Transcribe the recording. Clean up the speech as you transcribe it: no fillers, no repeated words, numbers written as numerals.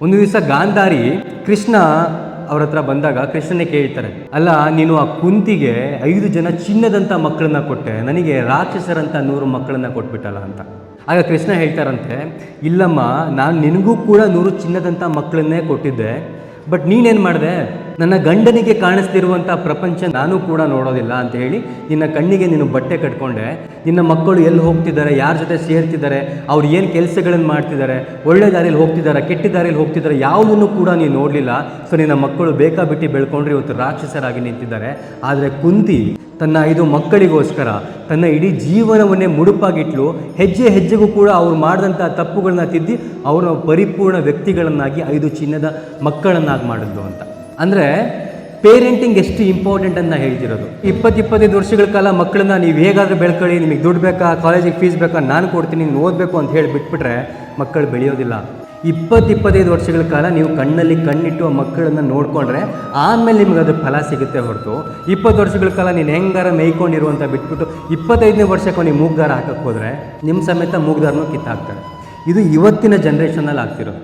ಒಂದು ದಿವಸ ಗಾಂಧಾರಿ ಕೃಷ್ಣ ಅವ್ರ ಹತ್ರ ಬಂದಾಗ ಕೃಷ್ಣನೇ ಕೇಳ್ತಾರೆ, ಅಲ್ಲ ನೀನು ಆ ಕುಂತಿಗೆ 5 ಜನ ಚಿನ್ನದಂಥ ಮಕ್ಕಳನ್ನ ಕೊಟ್ಟೆ, ನನಗೆ ರಾಕ್ಷಸರಂತ 100 ಮಕ್ಕಳನ್ನ ಕೊಟ್ಬಿಟ್ಟಲ್ಲ ಅಂತ. ಆಗ ಕೃಷ್ಣ ಹೇಳ್ತಾರಂತೆ, ಇಲ್ಲಮ್ಮ, ನಾನು ನಿನಗೂ ಕೂಡ 100 ಚಿನ್ನದಂಥ ಮಕ್ಕಳನ್ನೇ ಕೊಟ್ಟಿದ್ದೆ, ಬಟ್ ನೀನೇನು ಮಾಡಿದೆ, ನನ್ನ ಗಂಡನಿಗೆ ಕಾಣಿಸ್ತಿರುವಂಥ ಪ್ರಪಂಚ ನಾನು ಕೂಡ ನೋಡೋದಿಲ್ಲ ಅಂತ ಹೇಳಿ ನಿನ್ನ ಕಣ್ಣಿಗೆ ನೀನು ಬಟ್ಟೆ ಕಟ್ಕೊಂಡೆ. ನಿನ್ನ ಮಕ್ಕಳು ಎಲ್ಲಿ ಹೋಗ್ತಿದ್ದಾರೆ, ಯಾರ ಜೊತೆ ಸೇರ್ತಿದ್ದಾರೆ, ಅವ್ರು ಏನು ಕೆಲಸಗಳನ್ನು ಮಾಡ್ತಿದ್ದಾರೆ, ಒಳ್ಳೆ ದಾರಿಯಲ್ಲಿ ಹೋಗ್ತಿದ್ದಾರೆ, ಕೆಟ್ಟ ದಾರಿಯಲ್ಲಿ ಹೋಗ್ತಿದ್ದಾರೆ, ಯಾವುದನ್ನು ಕೂಡ ನೀನು ನೋಡಲಿಲ್ಲ. ಸೊ ನಿನ್ನ ಮಕ್ಕಳು ಬೇಕಾಬಿಟ್ಟು ಬೆಳ್ಕೊಂಡ್ರೆ ಇವತ್ತು ರಾಕ್ಷಸರಾಗಿ ನಿಂತಿದ್ದಾರೆ. ಆದರೆ ಕುಂತಿ ತನ್ನ 5 ಮಕ್ಕಳಿಗೋಸ್ಕರ ತನ್ನ ಇಡೀ ಜೀವನವನ್ನೇ ಮುಡುಪಾಗಿಟ್ಲು. ಹೆಜ್ಜೆ ಹೆಜ್ಜೆಗೂ ಕೂಡ ಅವ್ರು ಮಾಡಿದಂಥ ತಪ್ಪುಗಳನ್ನ ತಿದ್ದಿ ಅವರ ಪರಿಪೂರ್ಣ ವ್ಯಕ್ತಿಗಳನ್ನಾಗಿ 5 ಚಿನ್ನದ ಮಕ್ಕಳನ್ನಾಗಿ ಮಾಡಿದ್ಲು ಅಂತ. ಅಂದರೆ ಪೇರೆಂಟಿಂಗ್ ಎಷ್ಟು ಇಂಪಾರ್ಟೆಂಟ್ ಅಂತ ಹೇಳ್ತಿರೋದು. 20-25 ವರ್ಷಗಳ ಕಾಲ ಮಕ್ಕಳನ್ನ ನೀವು ಹೇಗಾದರೂ ಬೆಳ್ಕೊಳ್ಳಿ, ನಿಮಗೆ ದುಡ್ಡು ಬೇಕಾ, ಕಾಲೇಜಿಗೆ ಫೀಸ್ ಬೇಕಾ, ನಾನು ಕೊಡ್ತೀನಿ, ನೀನು ಓದಬೇಕು ಅಂತ ಹೇಳಿ ಬಿಟ್ಬಿಟ್ರೆ ಮಕ್ಕಳು ಬೆಳೆಯೋದಿಲ್ಲ. 20-25 ವರ್ಷಗಳ ಕಾಲ ನೀವು ಕಣ್ಣಲ್ಲಿ ಕಣ್ಣಿಟ್ಟು ಆ ಮಕ್ಕಳನ್ನು ನೋಡಿಕೊಂಡ್ರೆ ಆಮೇಲೆ ನಿಮ್ಗೆ ಅದ್ರ ಫಲ ಸಿಗುತ್ತೆ ಹೊರತು 20 ವರ್ಷಗಳ ಕಾಲ ನೀನು ಹೆಂಗಾರ ಮೇಯ್ಕೊಂಡಿರುವಂಥ ಬಿಟ್ಬಿಟ್ಟು 25ನೇ ವರ್ಷಕ್ಕೆ ನೀವು ಮೂಗ್ದಾರ ಹಾಕಕ್ಕೆ ಹೋದರೆ ನಿಮ್ಮ ಸಮೇತ ಮೂಗ್ದಾರನೂ ಕಿತ್ತಾಕ್ತಾರೆ. ಇದು ಇವತ್ತಿನ ಜನ್ರೇಷನಲ್ಲಿ ಆಗ್ತಿರೋದು.